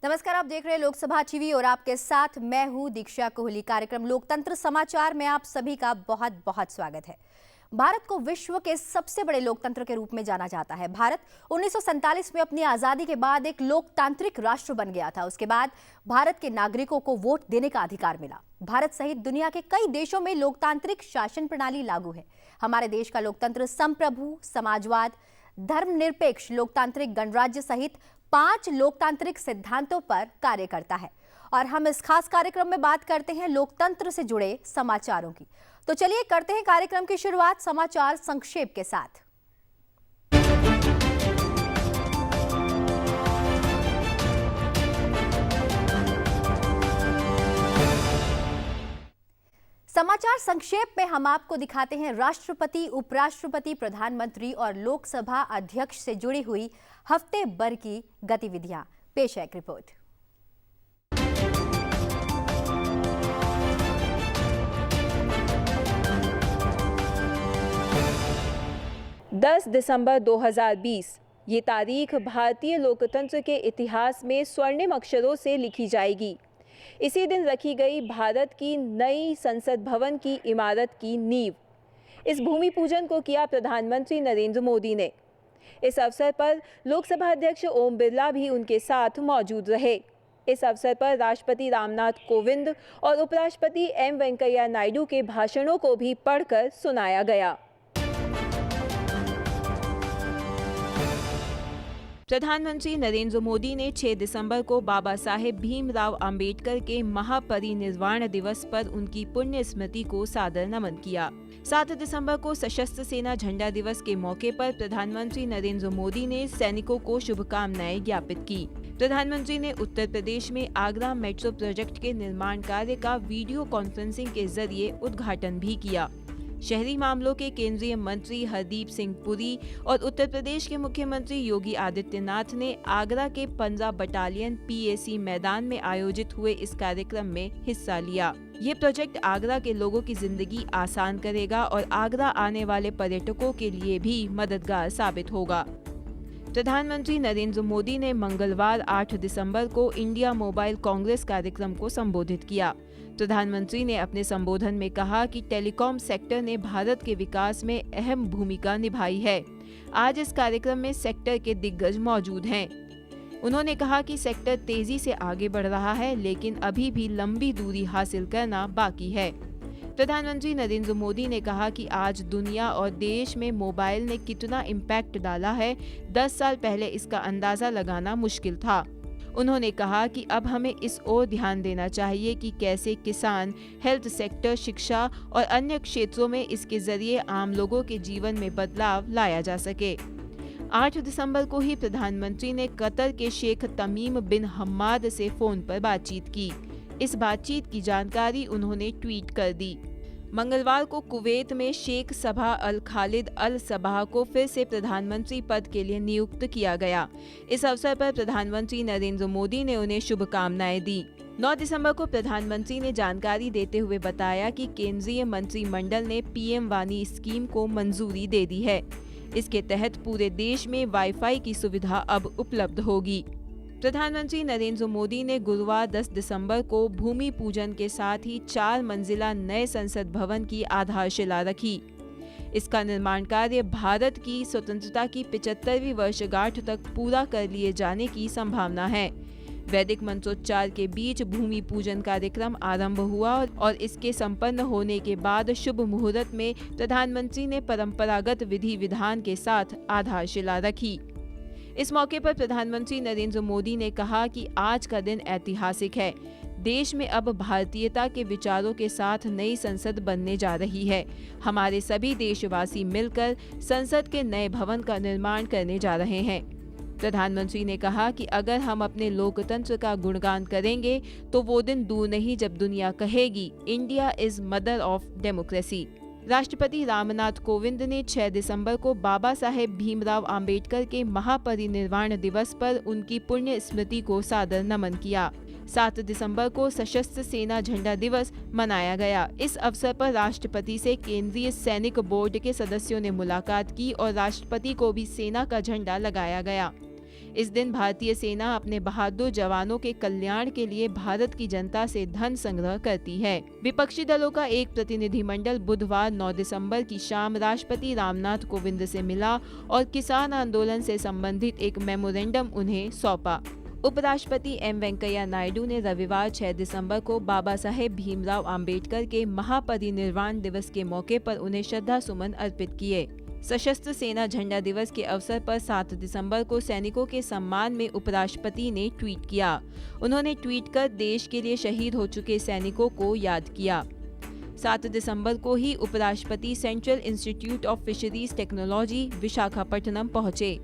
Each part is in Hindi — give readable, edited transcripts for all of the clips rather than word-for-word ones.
नमस्कार, आप देख रहे हैं लोकसभा टीवी और आपके साथ मैं हूं दीक्षा कोहली। कार्यक्रम लोकतंत्र समाचार में आप सभी का बहुत बहुत स्वागत है। भारत को विश्व के सबसे बड़े लोकतंत्र के रूप में जाना जाता है। भारत 1947 में अपनी आजादी के बाद एक लोकतांत्रिक राष्ट्र बन गया था। उसके बाद भारत के नागरिकों को वोट देने का अधिकार मिला। भारत सहित दुनिया के कई देशों में लोकतांत्रिक शासन प्रणाली लागू है। हमारे देश का लोकतंत्र संप्रभु, समाजवाद, धर्मनिरपेक्ष, लोकतांत्रिक गणराज्य सहित 5 लोकतांत्रिक सिद्धांतों पर कार्य करता है। और हम इस खास कार्यक्रम में बात करते हैं लोकतंत्र से जुड़े समाचारों की। तो चलिए करते हैं कार्यक्रम की शुरुआत समाचार संक्षेप के साथ। समाचार संक्षेप में हम आपको दिखाते हैं राष्ट्रपति, उपराष्ट्रपति, प्रधानमंत्री और लोकसभा अध्यक्ष से जुड़ी हुई हफ्ते भर की गतिविधियां। पेश है एक रिपोर्ट। दस दिसंबर 2020 ये तारीख भारतीय लोकतंत्र के इतिहास में स्वर्णिम अक्षरों से लिखी जाएगी। इसी दिन रखी गई भारत की नई संसद भवन की इमारत की नींव। इस भूमि पूजन को किया प्रधानमंत्री नरेंद्र मोदी ने। इस अवसर पर लोकसभा अध्यक्ष ओम बिरला भी उनके साथ मौजूद रहे। इस अवसर पर राष्ट्रपति रामनाथ कोविंद और उपराष्ट्रपति एम वेंकैया नायडू के भाषणों को भी पढ़कर सुनाया गया। प्रधानमंत्री नरेंद्र मोदी ने 6 दिसंबर को बाबा साहेब भीमराव अंबेडकर के महापरिनिर्वाण दिवस पर उनकी पुण्य स्मृति को सादर नमन किया। 7 दिसंबर को सशस्त्र सेना झंडा दिवस के मौके पर प्रधानमंत्री नरेंद्र मोदी ने सैनिकों को शुभकामनाएं ज्ञापित की। प्रधानमंत्री ने उत्तर प्रदेश में आगरा मेट्रो प्रोजेक्ट के निर्माण कार्य का वीडियो कॉन्फ्रेंसिंग के जरिए उद्घाटन भी किया। शहरी मामलों के केंद्रीय मंत्री हरदीप सिंह पुरी और उत्तर प्रदेश के मुख्यमंत्री योगी आदित्यनाथ ने आगरा के 15 बटालियन PAC मैदान में आयोजित हुए इस कार्यक्रम में हिस्सा लिया। ये प्रोजेक्ट आगरा के लोगों की जिंदगी आसान करेगा और आगरा आने वाले पर्यटकों के लिए भी मददगार साबित होगा। प्रधानमंत्री नरेंद्र मोदी ने मंगलवार 8 दिसंबर को इंडिया मोबाइल कांग्रेस कार्यक्रम को संबोधित किया। प्रधानमंत्री ने अपने संबोधन में कहा कि टेलीकॉम सेक्टर ने भारत के विकास में अहम भूमिका निभाई है। आज इस कार्यक्रम में सेक्टर के दिग्गज मौजूद हैं। उन्होंने कहा कि सेक्टर तेजी से आगे बढ़ रहा है, लेकिन अभी भी लंबी दूरी हासिल करना बाकी है। प्रधानमंत्री नरेंद्र मोदी ने कहा कि आज दुनिया और देश में मोबाइल ने कितना इम्पैक्ट डाला है, 10 साल पहले इसका अंदाजा लगाना मुश्किल था। उन्होंने कहा कि अब हमें इस ओर ध्यान देना चाहिए कि कैसे किसान, हेल्थ सेक्टर, शिक्षा और अन्य क्षेत्रों में इसके जरिए आम लोगों के जीवन में बदलाव लाया जा सके। 8 दिसंबर को ही प्रधानमंत्री ने कतर के शेख तमीम बिन हम्माद से फोन पर बातचीत की। इस बातचीत की जानकारी उन्होंने ट्वीट कर दी। मंगलवार को कुवैत में शेख सबा अल खालिद अल सबा को फिर से प्रधानमंत्री पद के लिए नियुक्त किया गया। इस अवसर पर प्रधानमंत्री नरेंद्र मोदी ने उन्हें शुभकामनाएं दी। 9 दिसंबर को प्रधानमंत्री ने जानकारी देते हुए बताया कि केंद्रीय मंत्रिमंडल ने PM वानी स्कीम को मंजूरी दे दी है। इसके तहत पूरे देश में वाईफाई की सुविधा अब उपलब्ध होगी। प्रधानमंत्री नरेंद्र मोदी ने गुरुवार 10 दिसंबर को भूमि पूजन के साथ ही 4 मंजिला नए संसद भवन की आधारशिला रखी। इसका निर्माण कार्य भारत की स्वतंत्रता की 75वीं वर्षगांठ तक पूरा कर लिए जाने की संभावना है। वैदिक मंत्रोच्चार के बीच भूमि पूजन कार्यक्रम आरंभ हुआ और इसके संपन्न होने के बाद शुभ मुहूर्त में प्रधानमंत्री ने परंपरागत विधि विधान के साथ आधारशिला रखी। इस मौके पर प्रधानमंत्री नरेंद्र मोदी ने कहा कि आज का दिन ऐतिहासिक है। देश में अब भारतीयता के विचारों के साथ नई संसद बनने जा रही है। हमारे सभी देशवासी मिलकर संसद के नए भवन का निर्माण करने जा रहे हैं। प्रधानमंत्री ने कहा कि अगर हम अपने लोकतंत्र का गुणगान करेंगे तो वो दिन दूर नहीं जब दुनिया कहेगी India is mother of democracy. राष्ट्रपति रामनाथ कोविंद ने 6 दिसंबर को बाबा साहेब भीमराव अंबेडकर के महापरिनिर्वाण दिवस पर उनकी पुण्य स्मृति को सादर नमन किया। 7 दिसंबर को सशस्त्र सेना झंडा दिवस मनाया गया। इस अवसर पर राष्ट्रपति से केंद्रीय सैनिक बोर्ड के सदस्यों ने मुलाकात की और राष्ट्रपति को भी सेना का झंडा लगाया गया। इस दिन भारतीय सेना अपने बहादुर जवानों के कल्याण के लिए भारत की जनता से धन संग्रह करती है। विपक्षी दलों का एक प्रतिनिधिमंडल बुधवार 9 दिसंबर की शाम राष्ट्रपति रामनाथ कोविंद से मिला और किसान आंदोलन से संबंधित एक मेमोरेंडम उन्हें सौंपा। उपराष्ट्रपति एम वेंकैया नायडू ने रविवार 6 दिसंबर को बाबा साहेब भीमराव अंबेडकर के महापरिनिर्वाण दिवस के मौके पर उन्हें श्रद्धा सुमन अर्पित किए। सशस्त्र सेना झंडा दिवस के अवसर पर 7 दिसंबर को सैनिकों के सम्मान में उपराष्ट्रपति ने ट्वीट किया। उन्होंने ट्वीट कर देश के लिए शहीद हो चुके सैनिकों को याद किया। 7 दिसंबर को ही उपराष्ट्रपति central institute of fisheries technology Visakhapatnam पहुंचे।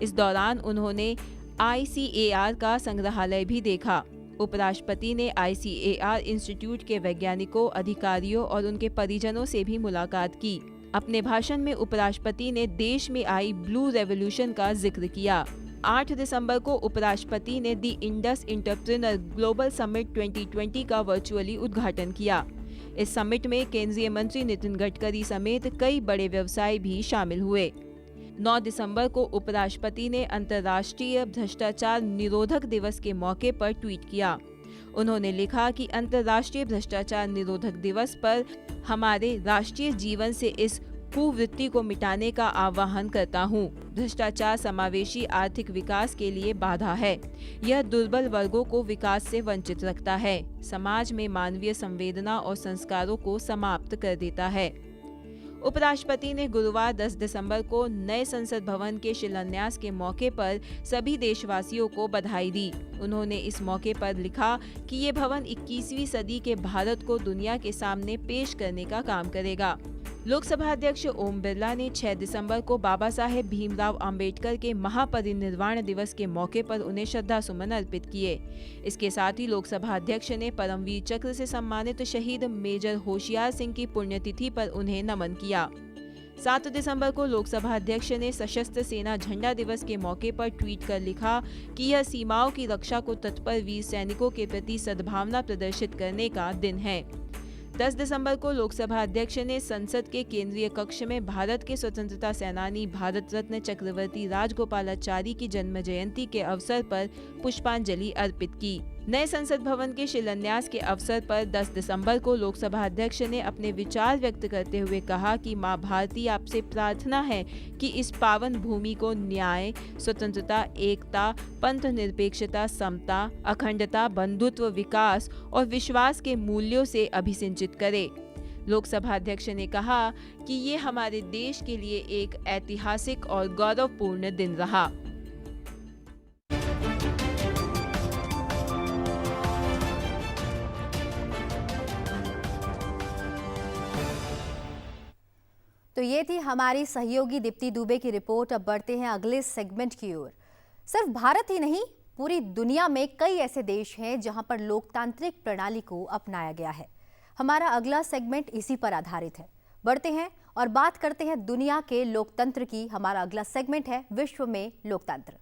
इस दौरान उन्होंने ICAR का संग्रहालय भी देखा। उपराष्ट्रपति ने ICAR इंस्टीट्यूट के वैज्ञानिकों, अधिकारियों और उनके परिजनों से भी मुलाकात की। अपने भाषण में उपराष्ट्रपति ने देश में आई ब्लू रेवोल्यूशन का जिक्र किया। 8 दिसंबर को उपराष्ट्रपति ने दी इंडस एंटरप्रेन्योर ग्लोबल समिट 2020 का वर्चुअली उद्घाटन किया। इस समिट में केंद्रीय मंत्री नितिन गडकरी समेत कई बड़े व्यवसायी भी शामिल हुए। 9 दिसंबर को उपराष्ट्रपति ने अंतर्राष्ट्रीय भ्रष्टाचार निरोधक दिवस के मौके पर ट्वीट किया। उन्होंने लिखा कि अंतर्राष्ट्रीय भ्रष्टाचार निरोधक दिवस पर हमारे राष्ट्रीय जीवन से इस कुवृत्ति को मिटाने का आह्वान करता हूँ। भ्रष्टाचार समावेशी आर्थिक विकास के लिए बाधा है। यह दुर्बल वर्गों को विकास से वंचित रखता है, समाज में मानवीय संवेदना और संस्कारों को समाप्त कर देता है। उपराष्ट्रपति ने गुरुवार 10 दिसंबर को नए संसद भवन के शिलान्यास के मौके पर सभी देशवासियों को बधाई दी। उन्होंने इस मौके पर लिखा कि ये भवन 21वीं सदी के भारत को दुनिया के सामने पेश करने का काम करेगा। लोकसभा अध्यक्ष ओम बिरला ने 6 दिसंबर को बाबा साहेब भीमराव अंबेडकर के महापरिनिर्वाण दिवस के मौके पर उन्हें श्रद्धा सुमन अर्पित किए। इसके साथ ही लोकसभा अध्यक्ष ने परमवीर चक्र से सम्मानित शहीद मेजर होशियार सिंह की पुण्यतिथि पर उन्हें नमन किया। 7 दिसंबर को लोकसभा अध्यक्ष ने सशस्त्र सेना झंडा दिवस के मौके पर ट्वीट कर लिखा कि यह सीमाओं की रक्षा को तत्पर वीर सैनिकों के प्रति सद्भावना प्रदर्शित करने का दिन है। 10 दिसंबर को लोकसभा अध्यक्ष ने संसद के केंद्रीय कक्ष में भारत के स्वतंत्रता सेनानी भारत रत्न चक्रवर्ती राजगोपालाचारी की जन्म जयंती के अवसर पर पुष्पांजलि अर्पित की। नए संसद भवन के शिलान्यास के अवसर पर 10 दिसंबर को लोकसभा अध्यक्ष ने अपने विचार व्यक्त करते हुए कहा कि मां भारती आपसे प्रार्थना है कि इस पावन भूमि को न्याय, स्वतंत्रता, एकता, पंथ निरपेक्षता, समता, अखंडता, बंधुत्व, विकास और विश्वास के मूल्यों से अभिसिंचित करे। लोकसभा अध्यक्ष ने कहा कि ये हमारे देश के लिए एक ऐतिहासिक और गौरवपूर्ण दिन रहा। तो ये थी हमारी सहयोगी दीप्ति दुबे की रिपोर्ट। अब बढ़ते हैं अगले सेगमेंट की ओर। सिर्फ भारत ही नहीं, पूरी दुनिया में कई ऐसे देश हैं जहां पर लोकतांत्रिक प्रणाली को अपनाया गया है। हमारा अगला सेगमेंट इसी पर आधारित है। बढ़ते हैं और बात करते हैं दुनिया के लोकतंत्र की। हमारा अगला सेगमेंट है विश्व में लोकतंत्र।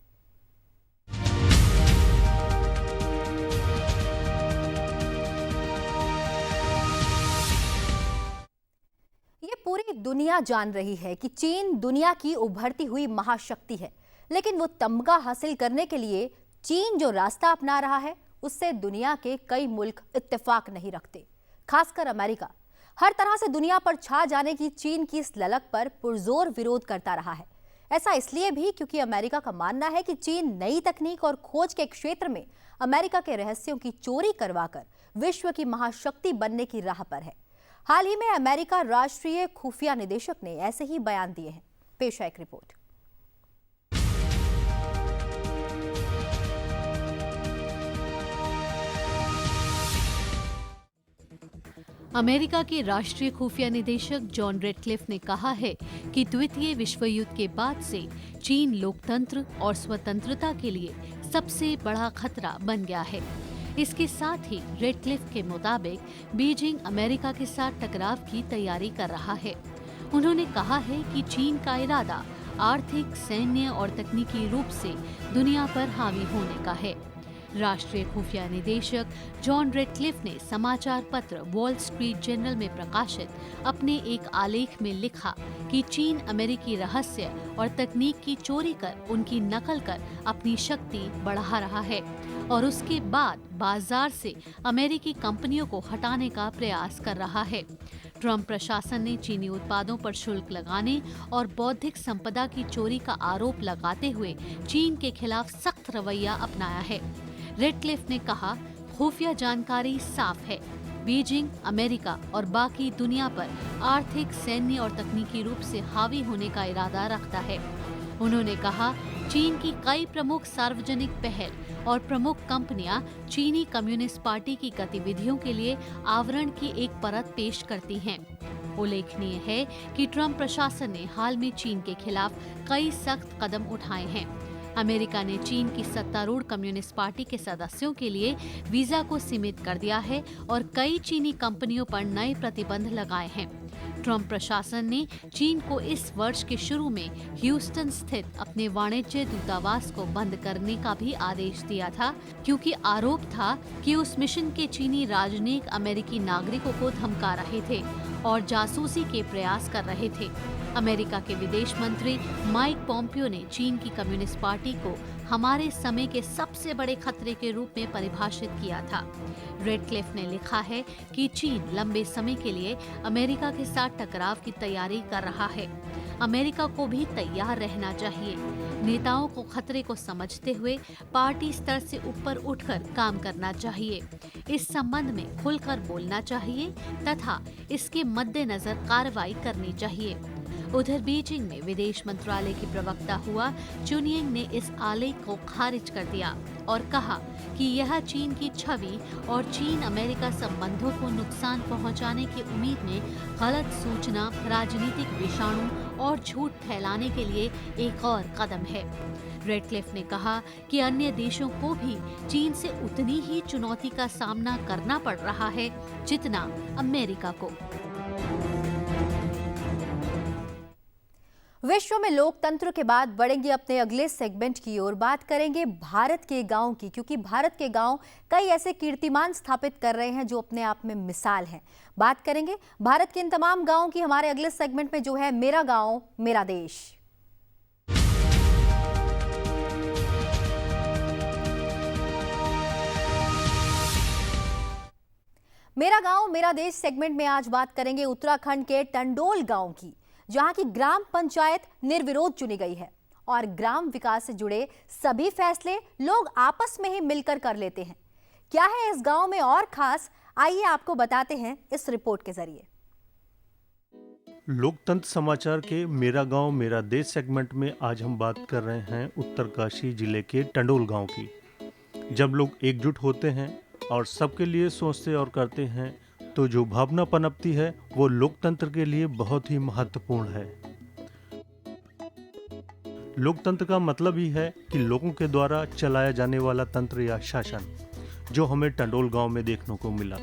ये पूरी दुनिया जान रही है कि चीन दुनिया की उभरती हुई महाशक्ति है, लेकिन वो तमगा हासिल करने के लिए चीन जो रास्ता अपना रहा है उससे दुनिया के कई मुल्क इत्तेफाक नहीं रखते, खासकर अमेरिका। हर तरह से दुनिया पर छा जाने की चीन की इस ललक पर पुरजोर विरोध करता रहा है। ऐसा इसलिए भी क्योंकि अमेरिका का मानना है कि चीन नई तकनीक और खोज के क्षेत्र में अमेरिका के रहस्यों की चोरी करवाकर विश्व की महाशक्ति बनने की राह पर है। हाल ही में अमेरिका राष्ट्रीय खुफिया निदेशक ने ऐसे ही बयान दिए हैं। पेश है एक रिपोर्ट। अमेरिका के राष्ट्रीय खुफिया निदेशक जॉन रेडक्लिफ ने कहा है कि द्वितीय विश्व युद्ध के बाद से चीन लोकतंत्र और स्वतंत्रता के लिए सबसे बड़ा खतरा बन गया है। इसके साथ ही रेडक्लिफ के मुताबिक बीजिंग अमेरिका के साथ टकराव की तैयारी कर रहा है। उन्होंने कहा है कि चीन का इरादा आर्थिक, सैन्य और तकनीकी रूप से दुनिया पर हावी होने का है। राष्ट्रीय खुफिया निदेशक जॉन रेडक्लिफ ने समाचार पत्र वॉल स्ट्रीट जर्नल में प्रकाशित अपने एक आलेख में लिखा कि चीन अमेरिकी रहस्य और तकनीक की चोरी कर उनकी नकल कर अपनी शक्ति बढ़ा रहा है और उसके बाद बाजार से अमेरिकी कंपनियों को हटाने का प्रयास कर रहा है। ट्रंप प्रशासन ने चीनी उत्पादों पर शुल्क लगाने और बौद्धिक संपदा की चोरी का आरोप लगाते हुए चीन के खिलाफ सख्त रवैया अपनाया है। रेडक्लिफ ने कहा, खुफिया जानकारी साफ है, बीजिंग अमेरिका और बाकी दुनिया पर आर्थिक, सैन्य और तकनीकी रूप से हावी होने का इरादा रखता है। उन्होंने कहा, चीन की कई प्रमुख सार्वजनिक पहल और प्रमुख कंपनियां चीनी कम्युनिस्ट पार्टी की गतिविधियों के लिए आवरण की एक परत पेश करती हैं। उल्लेखनीय है कि ट्रंप प्रशासन ने हाल में चीन के खिलाफ कई सख्त कदम उठाए हैं। अमेरिका ने चीन की सत्तारूढ़ कम्युनिस्ट पार्टी के सदस्यों के लिए वीजा को सीमित कर दिया है और कई चीनी कंपनियों पर नए प्रतिबंध लगाए हैं। ट्रंप प्रशासन ने चीन को इस वर्ष के शुरू में ह्यूस्टन स्थित अपने वाणिज्य दूतावास को बंद करने का भी आदेश दिया था, क्योंकि आरोप था कि उस मिशन के चीनी राजनयिक अमेरिकी नागरिकों को धमका रहे थे और जासूसी के प्रयास कर रहे थे। अमेरिका के विदेश मंत्री माइक पोम्पियो ने चीन की कम्युनिस्ट पार्टी को हमारे समय के सबसे बड़े खतरे के रूप में परिभाषित किया था। रेडक्लिफ ने लिखा है कि चीन लंबे समय के लिए अमेरिका के साथ टकराव की तैयारी कर रहा है। अमेरिका को भी तैयार रहना चाहिए। नेताओं को खतरे को समझते हुए पार्टी स्तर से ऊपर उठकर काम करना चाहिए। इस संबंध में खुलकर बोलना चाहिए तथा इसके मद्देनजर कार्रवाई करनी चाहिए। उधर बीजिंग में विदेश मंत्रालय की प्रवक्ता हुआ चुनियंग ने इस आलेख को खारिज कर दिया और कहा कि यह चीन की छवि और चीन अमेरिका संबंधों को नुकसान पहुंचाने की उम्मीद में गलत सूचना, राजनीतिक विषाणु और झूठ फैलाने के लिए एक और कदम है। रेडक्लिफ ने कहा कि अन्य देशों को भी चीन से उतनी ही चुनौती का सामना करना पड़ रहा है जितना अमेरिका को। विश्व में लोकतंत्र के बाद बढ़ेंगे अपने अगले सेगमेंट की ओर। बात करेंगे भारत के गांव की, क्योंकि भारत के गांव कई ऐसे कीर्तिमान स्थापित कर रहे हैं जो अपने आप में मिसाल हैं। बात करेंगे भारत के इन तमाम गांवों की हमारे अगले सेगमेंट में, जो है मेरा गांव मेरा देश। मेरा गांव मेरा देश सेगमेंट में आज बात करेंगे उत्तराखंड के टंडोल गांव की, जहां की ग्राम पंचायत निर्विरोध चुनी गई है और ग्राम विकास से जुड़े सभी फैसले लोग आपस में ही मिलकर कर लेते हैं। क्या है इस गांव में और खास, आइए आपको बताते हैं इस रिपोर्ट के जरिए। लोकतंत्र समाचार के मेरा गांव मेरा देश सेगमेंट में आज हम बात कर रहे हैं उत्तरकाशी जिले के टंडोल गांव की। जब लोग एकजुट होते हैं और सबके लिए सोचते और करते हैं तो जो भावना पनपती है वो लोकतंत्र के लिए बहुत ही महत्वपूर्ण है। लोकतंत्र का मतलब ही है कि लोगों के द्वारा चलाया जाने वाला तंत्र या शासन, जो हमें टंडोल गांव में देखने को मिला।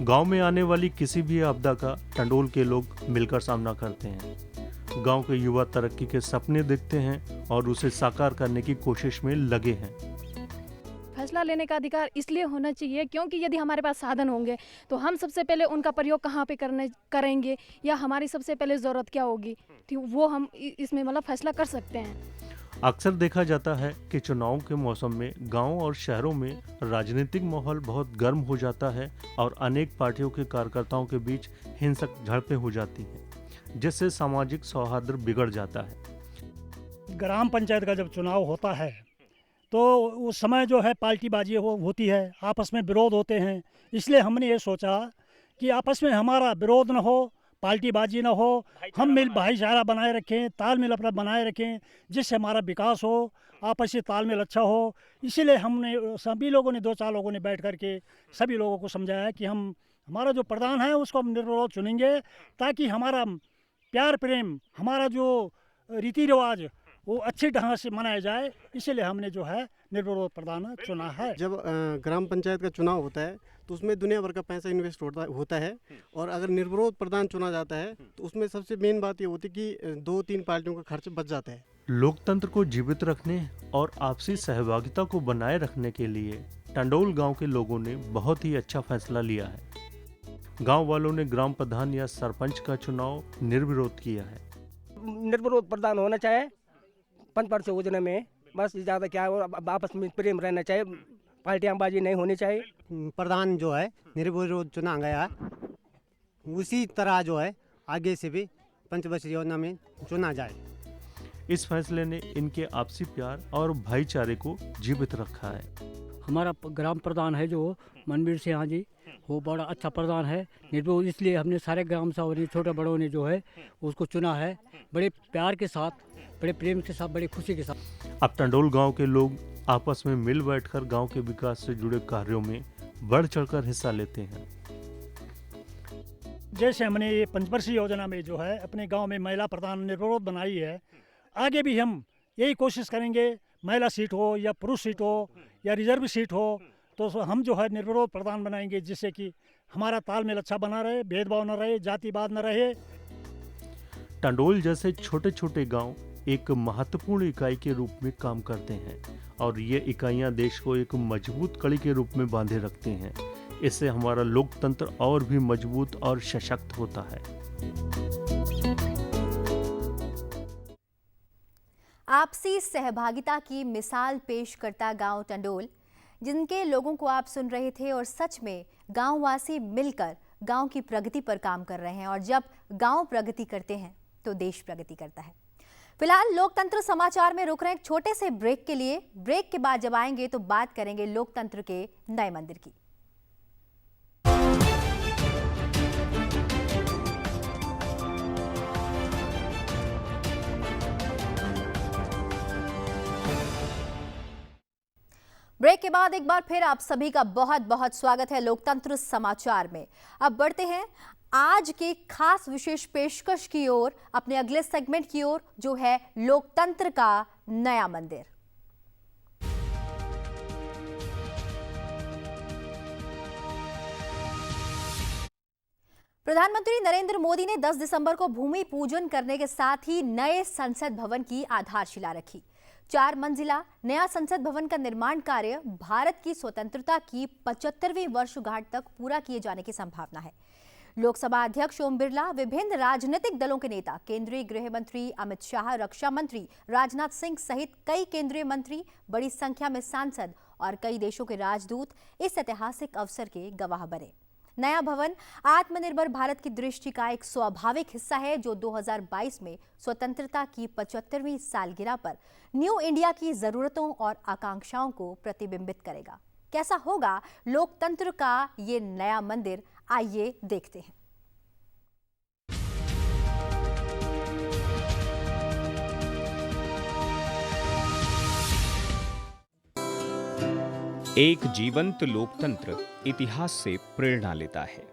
गांव में आने वाली किसी भी आपदा का टंडोल के लोग मिलकर सामना करते हैं। गांव के युवा तरक्की के सपने देखते हैं और उसे साकार करने की कोशिश में लगे हैं। फैसला लेने का अधिकार इसलिए होना चाहिए क्योंकि यदि हमारे पास साधन होंगे तो हम सबसे पहले उनका प्रयोग कहाँ पे करेंगे या हमारी सबसे पहले ज़रूरत क्या होगी, तो वो हम इसमें मतलब फैसला कर सकते हैं। अक्सर देखा जाता है कि चुनाव के मौसम में गांव और शहरों में राजनीतिक माहौल बहुत गर्म हो जाता है और अनेक पार्टियों के कार्यकर्ताओं के बीच हिंसक झड़पें हो जाती हैं, जिससे सामाजिक सौहार्द बिगड़ जाता है। ग्राम पंचायत का जब चुनाव होता है तो उस समय जो है पार्टीबाजी होती है, आपस में विरोध होते हैं। इसलिए हमने ये सोचा कि आपस में हमारा विरोध न हो, पार्टीबाजी न हो, हम मिल भाईचारा बनाए रखें, तालमेल अपना बनाए रखें, जिससे हमारा विकास हो, आपसी तालमेल अच्छा हो। इसीलिए हमने सभी लोगों ने 2-4 लोगों ने बैठ करके सभी लोगों को समझाया कि हमारा जो प्रधान है उसको हम निर्विरोध चुनेंगे, ताकि हमारा प्यार प्रेम, हमारा जो रीति रिवाज वो अच्छे ढंग से मनाया जाए। इसीलिए हमने जो है निर्विरोध प्रधान चुना है। जब ग्राम पंचायत का चुनाव होता है तो उसमें दुनिया भर का पैसा इन्वेस्ट होता है और अगर निर्विरोध प्रधान चुना जाता है तो उसमें सबसे मेन बात ये होती है कि 2-3 पार्टियों का खर्च बच जाता है। लोकतंत्र को जीवित रखने और आपसी सहभागिता को बनाए रखने के लिए टंडोल गांव के लोगों ने बहुत ही अच्छा फैसला लिया है। गांव वालों ने ग्राम प्रधान या सरपंच का चुनाव निर्विरोध किया है। निर्विरोध प्रधान होना चाहिए पंच योजना में, बस ज़्यादा क्या है, आपस में प्रेम रहना चाहिए, पार्टियाँबाजी नहीं होनी चाहिए। प्रधान जो है निर्विरोध चुना गया, उसी तरह जो है आगे से भी पंचवर्षीय योजना में चुना जाए। इस फैसले ने इनके आपसी प्यार और भाईचारे को जीवित रखा है। हमारा ग्राम प्रधान है जो मनवीर सिंह जी, वो बड़ा अच्छा प्रधान है निर्विरोध, इसलिए हमने सारे ग्राम सभा ने छोटे बड़ों ने जो है उसको चुना है, बड़े प्यार के साथ, बड़े प्रेम के साथ, बड़ी खुशी के साथ। अब टंडोल गांव के लोग आपस में मिल बैठकर गांव के विकास से जुड़े कार्यों में बढ़ चढ़कर हिस्सा लेते हैं। जैसे हमने ये पंचवर्षीय योजना में जो है अपने गांव में महिला प्रधान निर्विरोध बनाई है, आगे भी हम यही कोशिश करेंगे, महिला सीट हो या पुरुष सीट हो या रिजर्व सीट हो, तो हम जो है निर्विरोध प्रधान बनाएंगे, जिससे कि हमारा तालमेल अच्छा बना रहे, भेदभाव न रहे, जातिवाद न रहे। टंडोल जैसे छोटे छोटे गांव एक महत्वपूर्ण इकाई के रूप में काम करते हैं और ये इकाइयां देश को एक मजबूत कड़ी के रूप में बांधे रखते हैं। इससे हमारा लोकतंत्र और भी मजबूत और सशक्त होता है। आपसी सहभागिता की मिसाल पेश करता गांव टंडोल, जिनके लोगों को आप सुन रहे थे, और सच में गांववासी मिलकर गांव की प्रगति पर काम कर रहे हैं, और जब गांव प्रगति करते हैं तो देश प्रगति करता है। फिलहाल लोकतंत्र समाचार में रुक रहे हैं एक छोटे से ब्रेक के लिए। ब्रेक के बाद जब आएंगे तो बात करेंगे लोकतंत्र के नए मंदिर की। ब्रेक के बाद एक बार फिर आप सभी का बहुत बहुत स्वागत है लोकतंत्र समाचार में। अब बढ़ते हैं आज की खास विशेष पेशकश की ओर, अपने अगले सेगमेंट की ओर, जो है लोकतंत्र का नया मंदिर। प्रधानमंत्री नरेंद्र मोदी ने 10 दिसंबर को भूमि पूजन करने के साथ ही नए संसद भवन की आधारशिला रखी। 4 मंजिला नया संसद भवन का निर्माण कार्य भारत की स्वतंत्रता की 75वीं वर्षगांठ तक पूरा किए जाने की संभावना है। लोकसभा अध्यक्ष ओम बिरला, विभिन्न राजनीतिक दलों के नेता, केंद्रीय गृह मंत्री अमित शाह, रक्षा मंत्री राजनाथ सिंह सहित कई केंद्रीय मंत्री, बड़ी संख्या में सांसद और कई देशों के राजदूत इस ऐतिहासिक अवसर के गवाह बने। नया भवन आत्मनिर्भर भारत की दृष्टि का एक स्वाभाविक हिस्सा है, जो 2022 में स्वतंत्रता की 75वीं सालगिरह पर न्यू इंडिया की जरूरतों और आकांक्षाओं को प्रतिबिंबित करेगा। कैसा होगा लोकतंत्र का ये नया मंदिर, आइए देखते हैं। एक जीवंत लोकतंत्र इतिहास से प्रेरणा लेता है,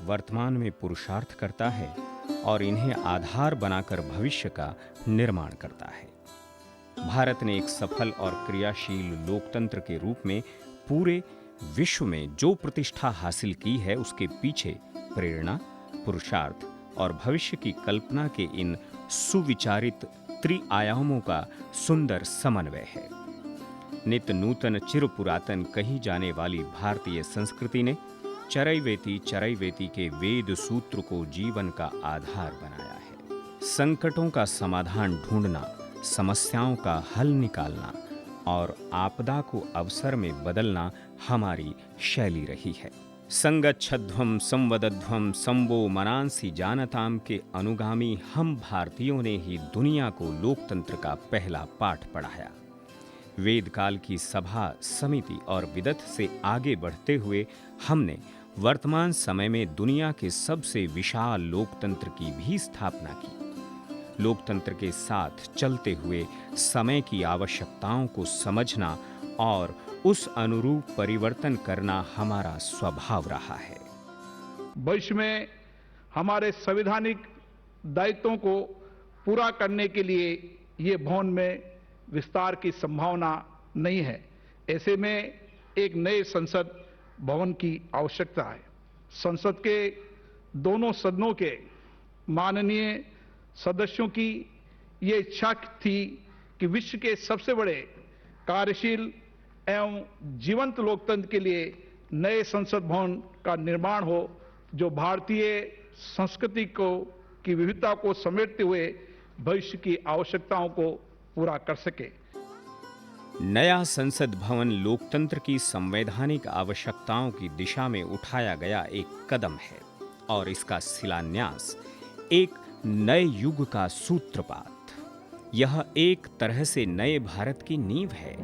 वर्तमान में पुरुषार्थ करता है और इन्हें आधार बनाकर भविष्य का निर्माण करता है। भारत ने एक सफल और क्रियाशील लोकतंत्र के रूप में पूरे विश्व में जो प्रतिष्ठा हासिल की है, उसके पीछे प्रेरणा, पुरुषार्थ और भविष्य की कल्पना के इन सुविचारित त्रिआयामों का सुंदर समन्वय है। नित्य नूतन चिर पुरातन कही जाने वाली भारतीय संस्कृति ने चरैवेति के वेद सूत्र को जीवन का आधार बनाया है। संकटों का समाधान ढूंढना, समस्याओं का हल निकालना और आपदा को अवसर में बदलना हमारी शैली रही है। संगच्छध्वम संवदध्वम संवो मनांसी जानताम के अनुगामी हम भारतीयों ने ही दुनिया को लोकतंत्र का पहला पाठ पढ़ाया। वेद काल की सभा, समिति और विदत से आगे बढ़ते हुए हमने वर्तमान समय में दुनिया के सबसे विशाल लोकतंत्र की भी स्थापना की। लोकतंत्र के साथ चलते हुए समय की आवश्यकताओं को समझना और उस अनुरूप परिवर्तन करना हमारा स्वभाव रहा है। भविष्य में हमारे संवैधानिक दायित्वों को पूरा करने के लिए ये भवन में विस्तार की संभावना नहीं है। ऐसे में एक नए संसद भवन की आवश्यकता है। संसद के दोनों सदनों के माननीय सदस्यों की ये इच्छा थी कि विश्व के सबसे बड़े कार्यशील एवं जीवंत लोकतंत्र के लिए नए संसद भवन का निर्माण हो, जो भारतीय संस्कृति की विविधता को समेटते हुए भविष्य की आवश्यकताओं को पूरा कर सके। नया संसद भवन लोकतंत्र की संवैधानिक आवश्यकताओं की दिशा में उठाया गया एक कदम है और इसका शिलान्यास एक नए युग का सूत्रपात। यह एक तरह से नए भारत की नींव है।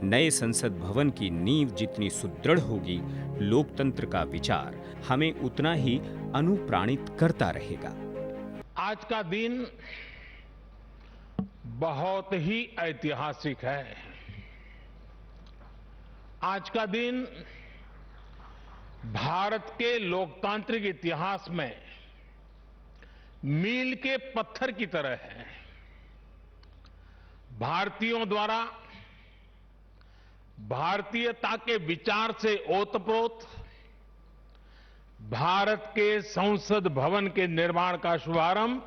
नए संसद भवन की नींव जितनी सुदृढ़ होगी, लोकतंत्र का विचार हमें उतना ही अनुप्राणित करता रहेगा। आज का दिन बहुत ही ऐतिहासिक है। आज का दिन भारत के लोकतांत्रिक इतिहास में मील के पत्थर की तरह है। भारतीयों द्वारा भारतीयता के विचार से ओतप्रोत भारत के संसद भवन के निर्माण का शुभारंभ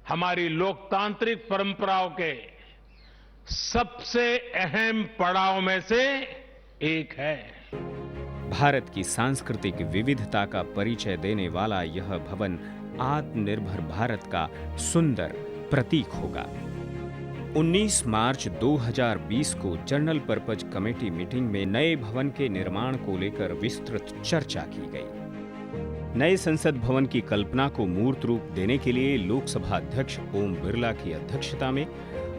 हमारी लोकतांत्रिक परंपराओं के सबसे अहम पड़ाव में से एक है। भारत की सांस्कृतिक विविधता का परिचय देने वाला यह भवन आत्मनिर्भर भारत का सुंदर प्रतीक होगा। 19 मार्च 2020 को जनरल पर्पज कमेटी मीटिंग में नए भवन के निर्माण को लेकर विस्तृत चर्चा की गई। नए संसद भवन की कल्पना को मूर्त रूप देने के लिए लोकसभा अध्यक्ष ओम बिरला की अध्यक्षता में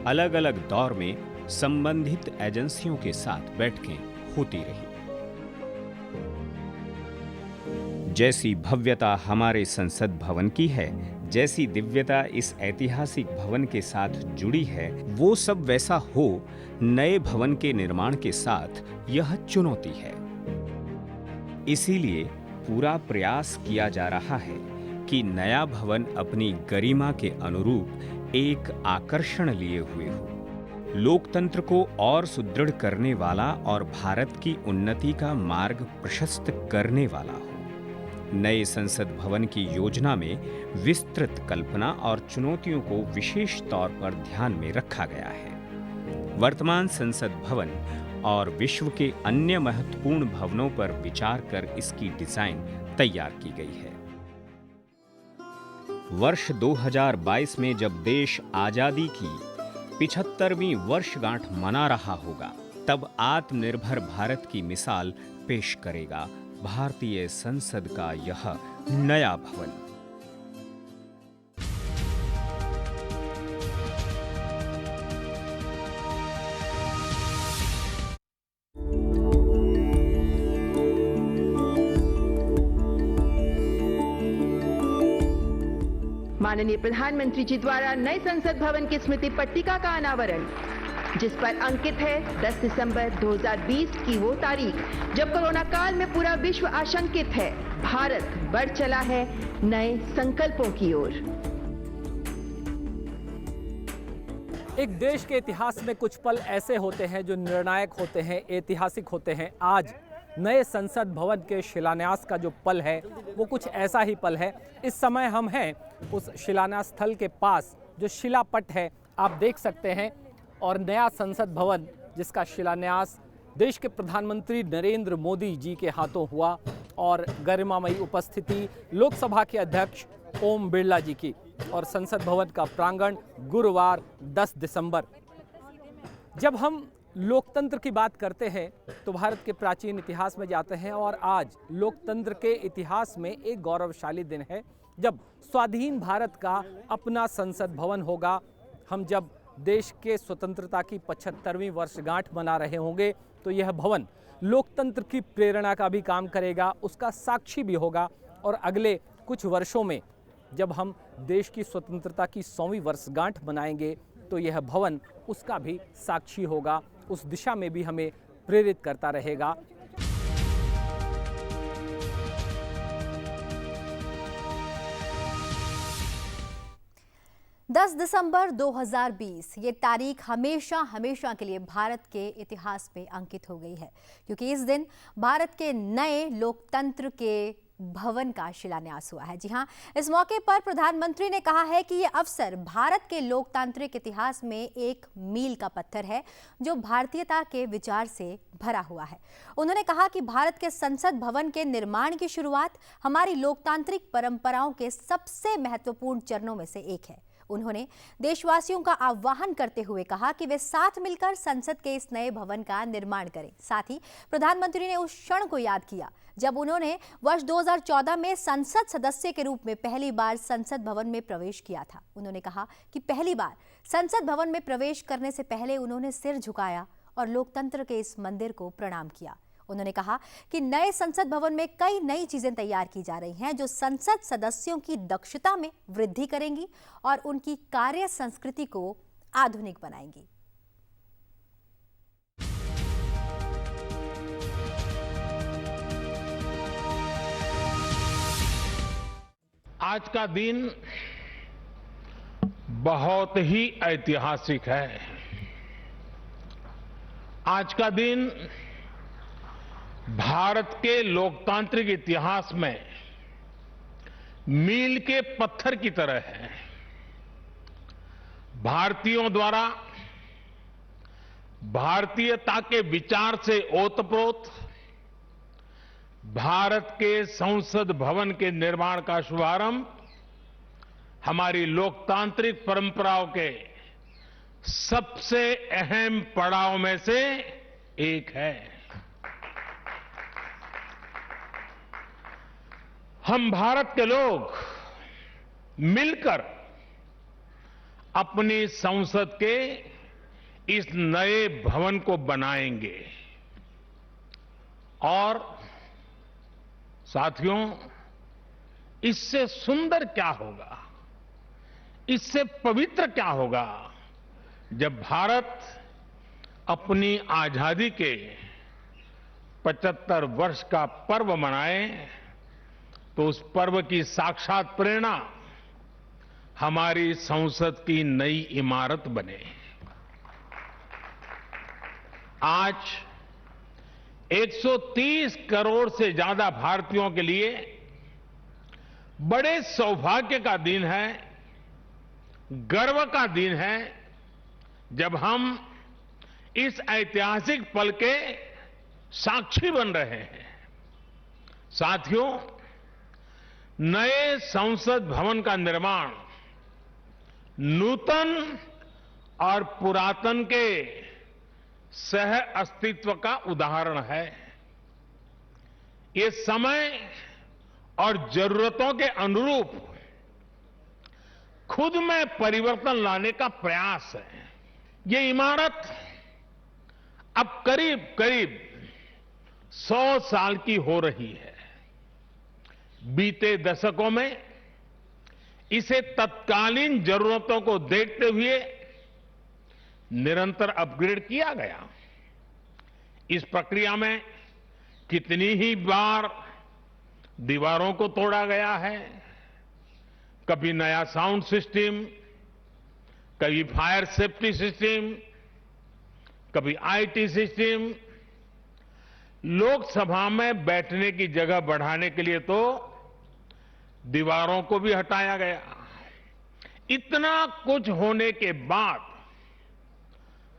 अलग अलग दौर में संबंधित एजेंसियों के साथ बैठकें होती रही। जैसी भव्यता हमारे संसद भवन की है, जैसी दिव्यता इस ऐतिहासिक भवन के साथ जुड़ी है, वो सब वैसा हो नए भवन के निर्माण के साथ यह चुनौती है। इसीलिए पूरा प्रयास किया जा रहा है कि नया भवन अपनी गरिमा के अनुरूप एक आकर्षण लिए हुए हो, लोकतंत्र को और सुदृढ़ करने वाला और भारत की उन्नति का मार्ग प्रशस्त करने वाला हो। नए संसद भवन की योजना में विस्तृत कल्पना और चुनौतियों को विशेष तौर पर ध्यान में रखा गया है। वर्तमान संसद भवन और विश्व के अन्य महत्वपूर्ण भवनों पर विचार कर इसकी डिजाइन तैयार की गई है। वर्ष 2022 में जब देश आजादी की 75वीं वर्षगांठ मना रहा होगा, तब आत्मनिर्भर भारत की मिसाल पेश करेगा भारतीय संसद का यह नया भवन। माननीय प्रधानमंत्री जी द्वारा नए संसद भवन की स्मृति पट्टिका का अनावरण, जिस पर अंकित है 10 दिसंबर 2020 की वो तारीख जब कोरोना काल में पूरा विश्व आशंकित है। भारत बढ़ चला है नए संकल्पों की ओर। एक देश के इतिहास में कुछ पल ऐसे होते हैं जो निर्णायक होते हैं, ऐतिहासिक होते हैं। आज नए संसद भवन के शिलान्यास का जो पल है वो कुछ ऐसा ही पल है। इस समय हम हैं उस शिलान्यास स्थल के पास, जो शिलापट है आप देख सकते हैं, और नया संसद भवन जिसका शिलान्यास देश के प्रधानमंत्री नरेंद्र मोदी जी के हाथों हुआ और गरिमामयी उपस्थिति लोकसभा के अध्यक्ष ओम बिरला जी की, और संसद भवन का प्रांगण गुरुवार 10 दिसंबर। जब हम लोकतंत्र की बात करते हैं तो भारत के प्राचीन इतिहास में जाते हैं, और आज लोकतंत्र के इतिहास में एक गौरवशाली दिन है जब स्वाधीन भारत का अपना संसद भवन होगा। हम जब देश के स्वतंत्रता की 75वीं वर्षगांठ मना रहे होंगे तो यह भवन लोकतंत्र की प्रेरणा का भी काम करेगा, उसका साक्षी भी होगा। और अगले कुछ वर्षों में जब हम देश की स्वतंत्रता की 100वीं वर्षगांठ मनाएंगे तो यह भवन उसका भी साक्षी होगा, उस दिशा में भी हमें प्रेरित करता रहेगा। दस दिसंबर 2020 ये तारीख हमेशा हमेशा के लिए भारत के इतिहास में अंकित हो गई है, क्योंकि इस दिन भारत के नए लोकतंत्र के भवन का शिलान्यास हुआ है। जी हां, इस मौके पर प्रधानमंत्री ने कहा है कि यह अवसर भारत के लोकतांत्रिक इतिहास में एक मील का पत्थर है जो भारतीयता के विचार से भरा हुआ है। उन्होंने कहा कि भारत के संसद भवन के निर्माण की शुरुआत हमारी लोकतांत्रिक परंपराओं के सबसे महत्वपूर्ण चरणों में से एक है। उन्होंने देशवासियों का आह्वान करते हुए कहा कि वे साथ मिलकर संसद के इस नए भवन का निर्माण करें। साथ ही प्रधानमंत्री ने उस क्षण को याद किया जब उन्होंने वर्ष 2014 में संसद सदस्य के रूप में पहली बार संसद भवन में प्रवेश किया था। उन्होंने कहा कि पहली बार संसद भवन में प्रवेश करने से पहले उन्होंने सिर झुकाया और लोकतंत्र के इस मंदिर को प्रणाम किया। उन्होंने कहा कि नए संसद भवन में कई नई चीजें तैयार की जा रही हैं जो संसद सदस्यों की दक्षता में वृद्धि करेंगी और उनकी कार्य संस्कृति को आधुनिक बनाएंगी। आज का दिन बहुत ही ऐतिहासिक है। आज का दिन भारत के लोकतांत्रिक इतिहास में मील के पत्थर की तरह है। भारतीयों द्वारा भारतीयता के विचार से ओतप्रोत भारत के संसद भवन के निर्माण का शुभारंभ हमारी लोकतांत्रिक परंपराओं के सबसे अहम पड़ाव में से एक है। हम भारत के लोग मिलकर अपनी संसद के इस नए भवन को बनाएंगे और साथियों, इससे सुंदर क्या होगा, इससे पवित्र क्या होगा जब भारत अपनी आजादी के 75 वर्ष का पर्व मनाए तो उस पर्व की साक्षात प्रेरणा हमारी संसद की नई इमारत बने। आज 130 करोड़ से ज्यादा भारतीयों के लिए बड़े सौभाग्य का दिन है, गर्व का दिन है जब हम इस ऐतिहासिक पल के साक्षी बन रहे हैं। साथियों, नए संसद भवन का निर्माण नूतन और पुरातन के सह अस्तित्व का उदाहरण है। ये समय और जरूरतों के अनुरूप खुद में परिवर्तन लाने का प्रयास है। ये इमारत अब करीब करीब 100 साल की हो रही है। बीते दशकों में इसे तत्कालीन जरूरतों को देखते हुए निरंतर अपग्रेड किया गया। इस प्रक्रिया में कितनी ही बार दीवारों को तोड़ा गया है, कभी नया साउंड सिस्टम, कभी फायर सेफ्टी सिस्टम, कभी आईटी सिस्टम। लोकसभा में बैठने की जगह बढ़ाने के लिए तो दीवारों को भी हटाया गया। इतना कुछ होने के बाद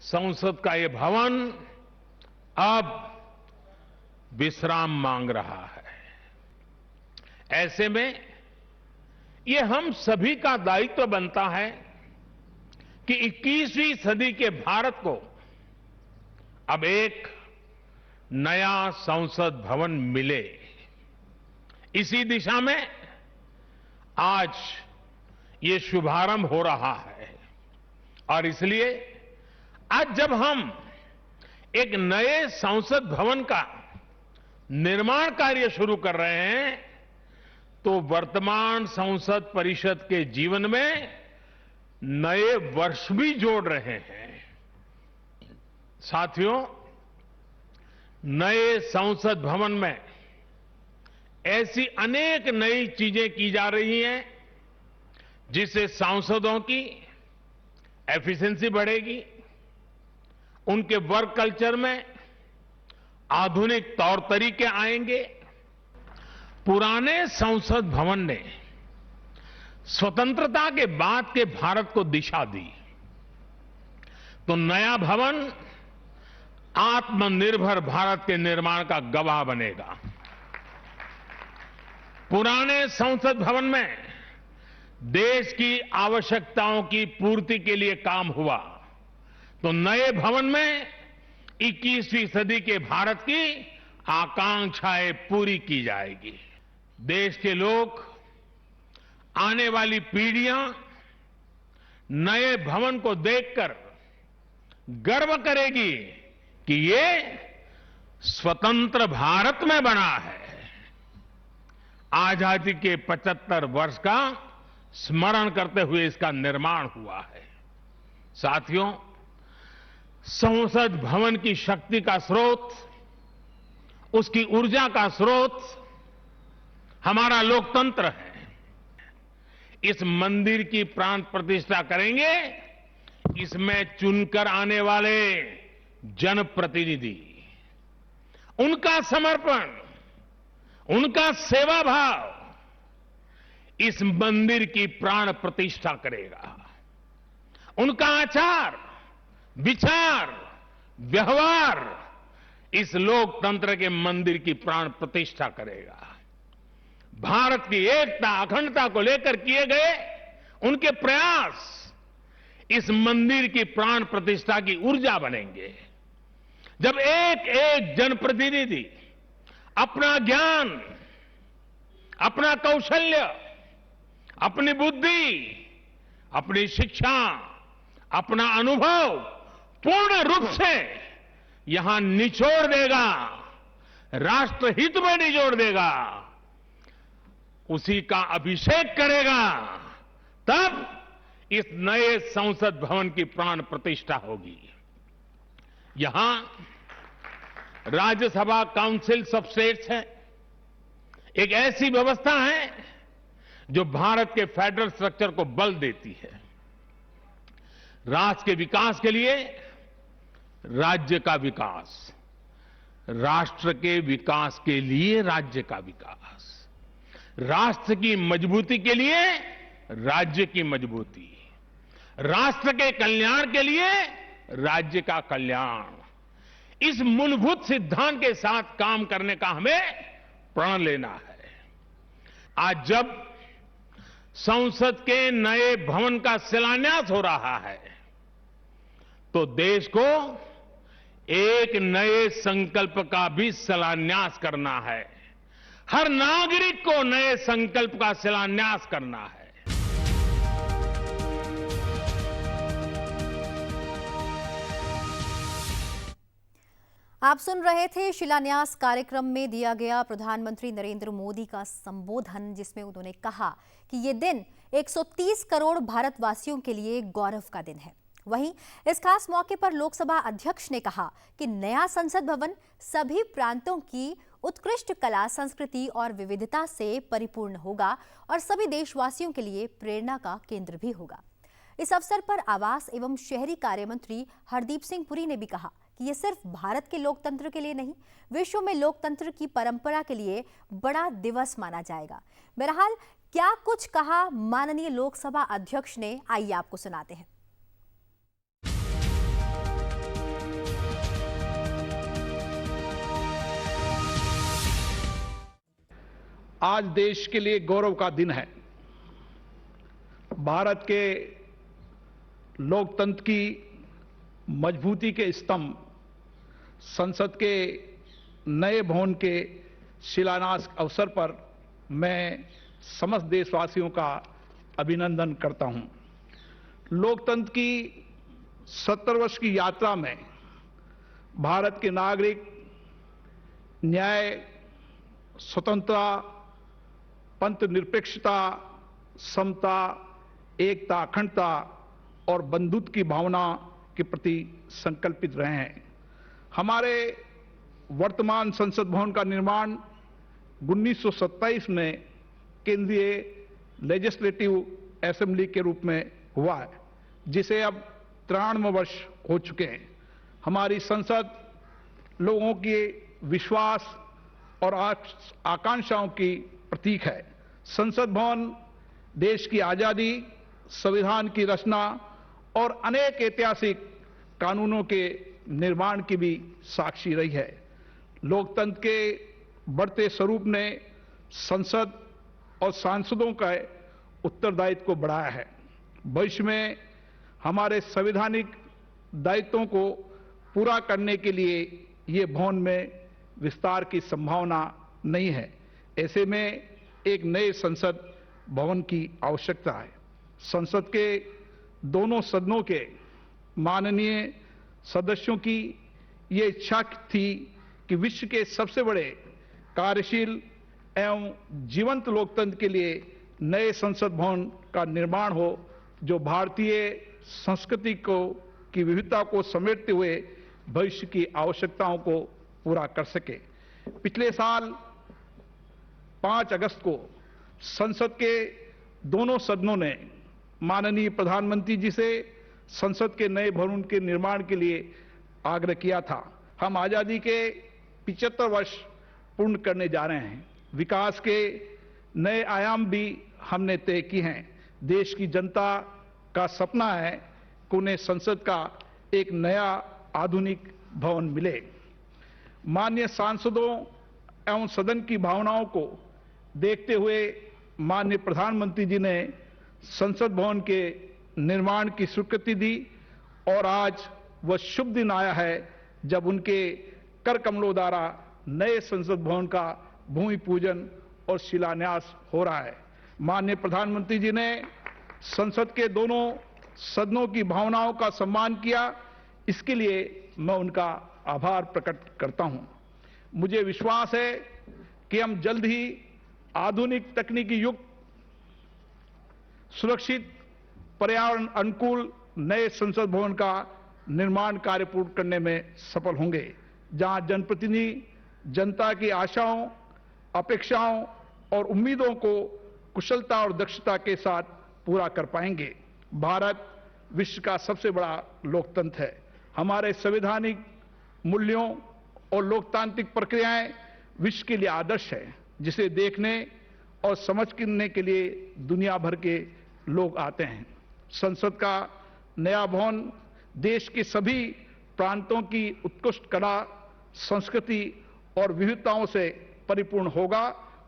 संसद का ये भवन अब विश्राम मांग रहा है। ऐसे में ये हम सभी का दायित्व बनता है कि 21वीं सदी के भारत को अब एक नया संसद भवन मिले। इसी दिशा में आज ये शुभारंभ हो रहा है और इसलिए आज जब हम एक नए संसद भवन का निर्माण कार्य शुरू कर रहे हैं तो वर्तमान संसद परिषद के जीवन में नए वर्ष भी जोड़ रहे हैं। साथियों, नए संसद भवन में ऐसी अनेक नई चीजें की जा रही हैं जिससे सांसदों की एफिशिएंसी बढ़ेगी, उनके वर्क कल्चर में आधुनिक तौर तरीके आएंगे, पुराने संसद भवन ने स्वतंत्रता के बाद के भारत को दिशा दी, तो नया भवन आत्मनिर्भर भारत के निर्माण का गवाह बनेगा। पुराने संसद भवन में देश की आवश्यकताओं की पूर्ति के लिए काम हुआ, तो नए भवन में 21वीं सदी के भारत की आकांक्षाएं पूरी की जाएगी। देश के लोग, आने वाली पीढ़ियां नए भवन को देखकर गर्व करेगी कि ये स्वतंत्र भारत में बना है। आजादी के 75 वर्ष का स्मरण करते हुए इसका निर्माण हुआ है। साथियों, संसद भवन की शक्ति का स्रोत, उसकी ऊर्जा का स्रोत हमारा लोकतंत्र है। इस मंदिर की प्राण प्रतिष्ठा करेंगे, इसमें चुनकर आने वाले जनप्रतिनिधि, उनका समर्पण, उनका सेवा भाव इस मंदिर की प्राण प्रतिष्ठा करेगा। उनका आचार, विचार, व्यवहार इस लोकतंत्र के मंदिर की प्राण प्रतिष्ठा करेगा। भारत की एकता, अखंडता को लेकर किए गए उनके प्रयास इस मंदिर की प्राण प्रतिष्ठा की ऊर्जा बनेंगे। जब एक एक जनप्रतिनिधि अपना ज्ञान, अपना कौशल्य, अपनी बुद्धि, अपनी शिक्षा, अपना अनुभव पूर्ण रूप से यहां निचोड़ देगा, राष्ट्रहित में निचोड़ देगा, उसी का अभिषेक करेगा, तब इस नए संसद भवन की प्राण प्रतिष्ठा होगी। यहां राज्यसभा काउंसिल ऑफ स्टेट्स है, एक ऐसी व्यवस्था है जो भारत के फेडरल स्ट्रक्चर को बल देती है। राष्ट्र के विकास के लिए राज्य का विकास, राष्ट्र के विकास के लिए राज्य का विकास, राष्ट्र की मजबूती के लिए राज्य की मजबूती, राष्ट्र के कल्याण के लिए राज्य का कल्याण, इस मूलभूत सिद्धांत के साथ काम करने का हमें प्रण लेना है। आज जब संसद के नए भवन का शिलान्यास हो रहा है, तो देश को एक नए संकल्प का भी शिलान्यास करना है। हर नागरिक को नए संकल्प का शिलान्यास करना है। आप सुन रहे थे शिलान्यास कार्यक्रम में दिया गया प्रधानमंत्री नरेंद्र मोदी का संबोधन, जिसमें उन्होंने कहा कि ये दिन 130 करोड़ भारतवासियों के लिए गौरव का दिन है। वहीं इस खास मौके पर लोकसभा अध्यक्ष ने कहा कि नया संसद भवन सभी प्रांतों की उत्कृष्ट कला, संस्कृति और विविधता से परिपूर्ण होगा और सभी देशवासियों के लिए प्रेरणा का केंद्र भी होगा। इस अवसर पर आवास एवं शहरी कार्य मंत्री हरदीप सिंह पुरी ने भी कहा कि ये सिर्फ भारत के लोकतंत्र के लिए नहीं, विश्व में लोकतंत्र की परंपरा के लिए बड़ा दिवस माना जाएगा। बहरहाल क्या कुछ कहा माननीय लोकसभा अध्यक्ष ने, आइए आपको सुनाते हैं। आज देश के लिए गौरव का दिन है। भारत के लोकतंत्र की मजबूती के स्तंभ संसद के नए भवन के शिलान्यास अवसर पर मैं समस्त देशवासियों का अभिनंदन करता हूं। लोकतंत्र की 70 वर्ष की यात्रा में भारत के नागरिक न्याय, स्वतंत्रता, पंथ निरपेक्षता, समता, एकता, अखंडता और बंधुत्व की भावना के प्रति संकल्पित रहे हैं। हमारे वर्तमान संसद भवन का निर्माण 1927 में केंद्रीय लेजिस्लेटिव असेंबली के रूप में हुआ है, जिसे अब 93 वर्ष हो चुके हैं। हमारी संसद लोगों के विश्वास और आकांक्षाओं की प्रतीक है। संसद भवन देश की आजादी, संविधान की रचना और अनेक ऐतिहासिक कानूनों के निर्माण की भी साक्षी रही है। लोकतंत्र के बढ़ते स्वरूप ने संसद और सांसदों का उत्तरदायित्व को बढ़ाया है। भविष्य में हमारे संवैधानिक दायित्वों को पूरा करने के लिए ये भवन में विस्तार की संभावना नहीं है। ऐसे में एक नए संसद भवन की आवश्यकता है। संसद के दोनों सदनों के माननीय सदस्यों की ये इच्छा थी कि विश्व के सबसे बड़े कार्यशील एवं जीवंत लोकतंत्र के लिए नए संसद भवन का निर्माण हो, जो भारतीय संस्कृति की विविधता को समेटते हुए भविष्य की आवश्यकताओं को पूरा कर सके। पिछले साल 5 अगस्त को संसद के दोनों सदनों ने माननीय प्रधानमंत्री जी से संसद के नए भवन के निर्माण के लिए आग्रह किया था। हम आजादी के 75 वर्ष पूर्ण करने जा रहे हैं। विकास के नए आयाम भी हमने तय किए हैं। देश की जनता का सपना है कि उन्हें संसद का एक नया आधुनिक भवन मिले। माननीय सांसदों एवं सदन की भावनाओं को देखते हुए माननीय प्रधानमंत्री जी ने संसद भवन के निर्माण की स्वीकृति दी और आज वह शुभ दिन आया है जब उनके कर कमलों द्वारा नए संसद भवन का भूमि पूजन और शिलान्यास हो रहा है। माननीय प्रधानमंत्री जी ने संसद के दोनों सदनों की भावनाओं का सम्मान किया, इसके लिए मैं उनका आभार प्रकट करता हूं। मुझे विश्वास है कि हम जल्द ही आधुनिक तकनीकी युक्त, सुरक्षित, पर्यावरण अनुकूल नए संसद भवन का निर्माण कार्य पूर्ण करने में सफल होंगे, जहां जनप्रतिनिधि जनता की आशाओं, अपेक्षाओं और उम्मीदों को कुशलता और दक्षता के साथ पूरा कर पाएंगे। भारत विश्व का सबसे बड़ा लोकतंत्र है। हमारे संवैधानिक मूल्यों और लोकतांत्रिक प्रक्रियाएं विश्व के लिए आदर्श है, जिसे देखने और समझने के लिए दुनिया भर के लोग आते हैं। संसद का नया भवन देश के सभी प्रांतों की उत्कृष्ट कला, संस्कृति और विविधताओं से परिपूर्ण होगा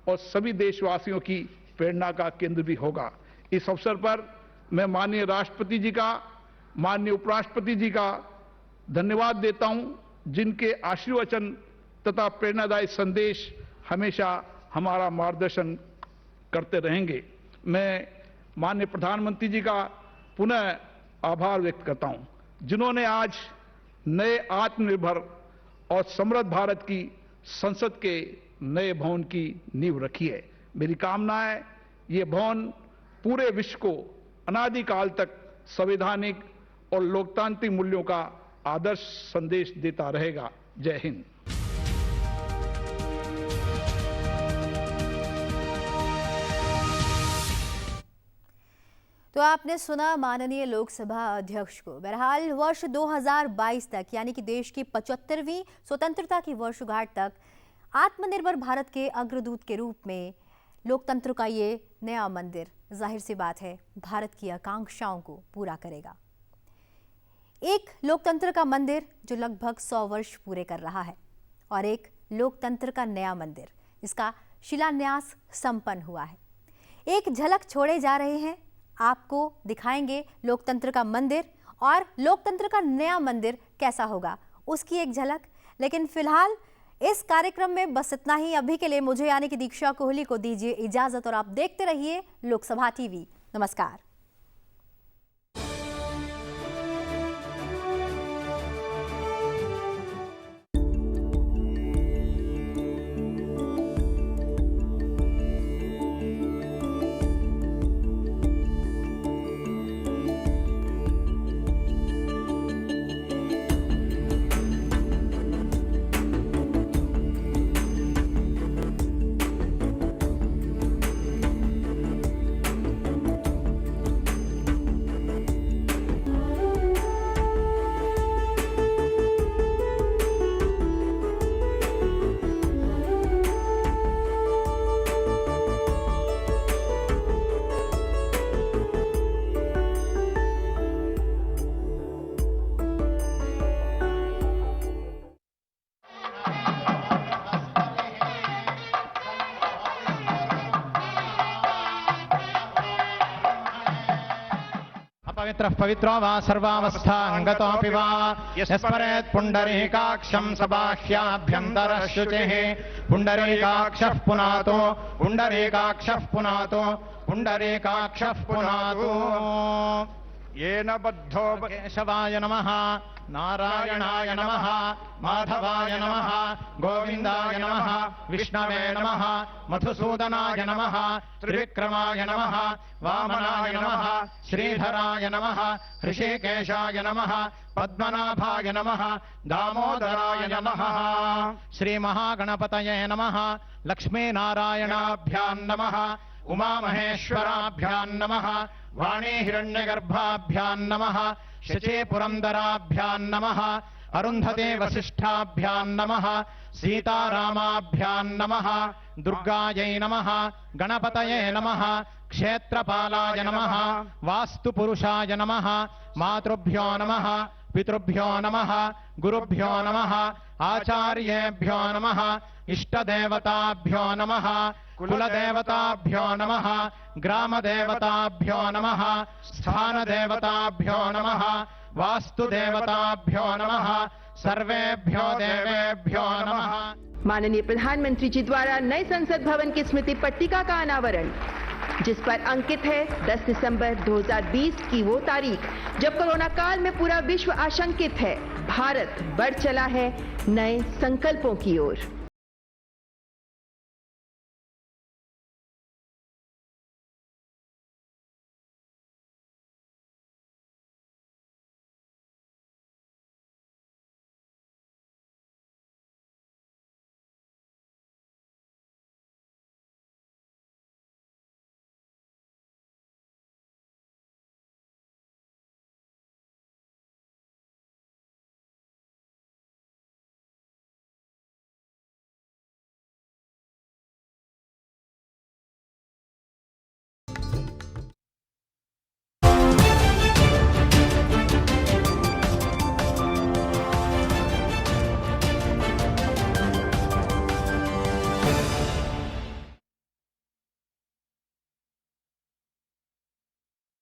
और सभी देशवासियों की प्रेरणा का केंद्र भी होगा। इस अवसर पर मैं माननीय राष्ट्रपति जी का, माननीय उपराष्ट्रपति जी का धन्यवाद देता हूं, जिनके आशीर्वचन तथा प्रेरणादायी संदेश हमेशा हमारा मार्गदर्शन करते रहेंगे। मैं माननीय प्रधानमंत्री जी का पुनः आभार व्यक्त करता हूं, जिन्होंने आज नए आत्मनिर्भर और समृद्ध भारत की संसद के नए भवन की नींव रखी है। मेरी कामना है ये भवन पूरे विश्व को अनादिकाल तक संवैधानिक और लोकतांत्रिक मूल्यों का आदर्श संदेश देता रहेगा। जय हिंद। तो आपने सुना माननीय लोकसभा अध्यक्ष को। बहरहाल वर्ष 2022 तक, यानी कि देश की 75वीं स्वतंत्रता की वर्षगांठ तक आत्मनिर्भर भारत के अग्रदूत के रूप में लोकतंत्र का ये नया मंदिर जाहिर सी बात है भारत की आकांक्षाओं को पूरा करेगा। एक लोकतंत्र का मंदिर जो लगभग 100 वर्ष पूरे कर रहा है और एक लोकतंत्र का नया मंदिर, इसका शिलान्यास संपन्न हुआ है। एक झलक छोड़े जा रहे हैं, आपको दिखाएंगे लोकतंत्र का मंदिर और लोकतंत्र का नया मंदिर कैसा होगा उसकी एक झलक। लेकिन फिलहाल इस कार्यक्रम में बस इतना ही। अभी के लिए मुझे यानी कि दीक्षा कोहली को दीजिए इजाजत और आप देखते रहिए लोकसभा टीवी। नमस्कार। पवित्रः पवित्रो वा सर्वावस्थाङ्गतोऽपि वा यस्मरेत् पुण्डरीकाक्षं सबाह्याभ्यन्तरः शुचिः पुण्डरीकाक्षः पुनातो पुण्डरीकाक्षः पुनातो पुण्डरीकाक्षः पुनातो येन बद्धो केशवाय नमः नारायणाय नमः माधवाय नमः गोविन्दाय नमः विष्णवे नमः मधुसूदनाय नमः त्रिविक्रमाय नमः वामनाय नमः श्रीधराय नमः ऋषिकेशाय नमः पद्मनाभाय नमः दामोदराय नमः श्रीमहागणपतये नमः लक्ष्मीनारायणाभ्यां नमः उमामहेश्वराभ्यां नमः वाणी हिरण्यगर्भाभ्यां नमः शचीपुरन्दराभ्यां नमः अरुन्धते वसिष्ठाभ्यां नमः सीतारामाभ्यां नमः दुर्गायै नमः गणपतये नमः क्षेत्रपालाय नमः वास्तुपुरुषाय नमः मातृभ्यो नमः पितृभ्यो नमः गुरुभ्यो नमः आचार्येभ्यो नमः इष्टदेवताभ्यो नमः कुलदेवताभ्यो नमः ग्रामदेवताभ्यो नमः स्थानदेवताभ्यो नमः वास्तुदेवताभ्यो नमः सर्वेभ्यो देवेभ्यो नमः। माननीय प्रधानमंत्री जी द्वारा नए संसद भवन की स्मृति पट्टिका का अनावरण, जिस पर अंकित है 10 दिसंबर 2020 की वो तारीख जब कोरोना काल में पूरा विश्व आशंकित है। भारत बढ़ चला है नए संकल्पों की ओर।